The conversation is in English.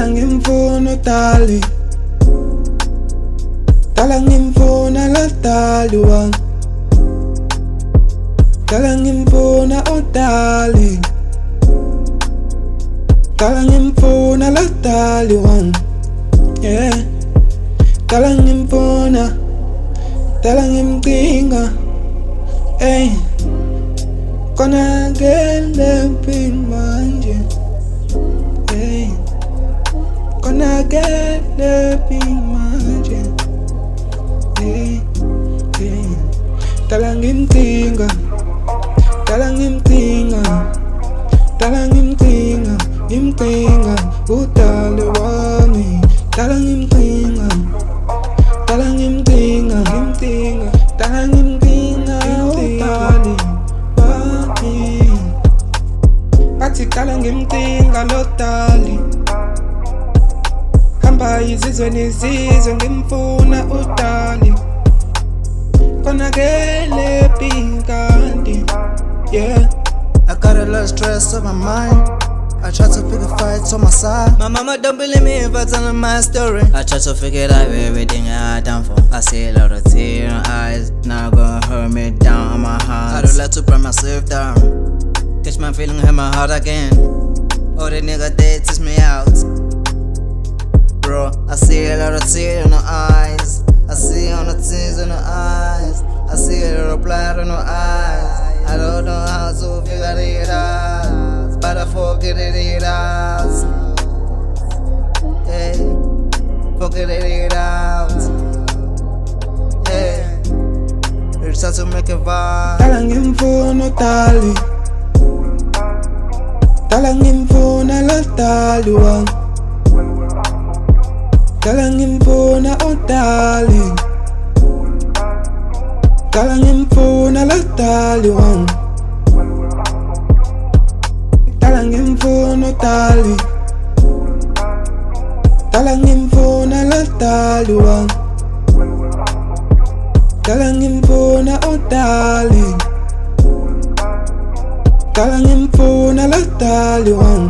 Dala ngimfuna udali, dala ngimfuna la dali wang, dala ngimfuna udali, dala ngimfuna la dali wang, yeah. Dala ngimfuna, dala ngimdinga, ey. Konakele manje, ey. Konakele manje, ey, ey. Dala ngimdinga, dala ngimdinga, dala ngimdinga, ngimdinga udali wami. Dala ngimdinga, dala ngimdinga, ngimdinga, dala ngimdinga udali wami. Bathi dala ngimdinga lo dali, hamba izizwe nezizwe ngimfuna udali. Konakele pinkandi, yeah. I got a lot of stress on my mind. I try to pick a fight on my side. My mama don't believe me if I tell her my story. I try to figure out everything I done for. I see a lot of tears in her eyes, now gonna hurt me down on my heart. I don't like to burn myself down. Catch my feeling in my heart again. Oh, the nigga dead teach me out. Bro, I see a lot of tears in her eyes. I see all the tears in her eyes. I see a lot of blood in her eyes. I don't know how to figure it out, but I forget it out. Hey, forget it out. Hey, it's time to make a vibe. Dala ngimfuna udali, dala ngimfuna la dali wang, dala ngimfuna udali, dala ngimfuna la dali wang, dala ngimfuna udali, dala ngimfuna la dali wang, dala ngimfuna udali, dala ngimfuna la dali wang.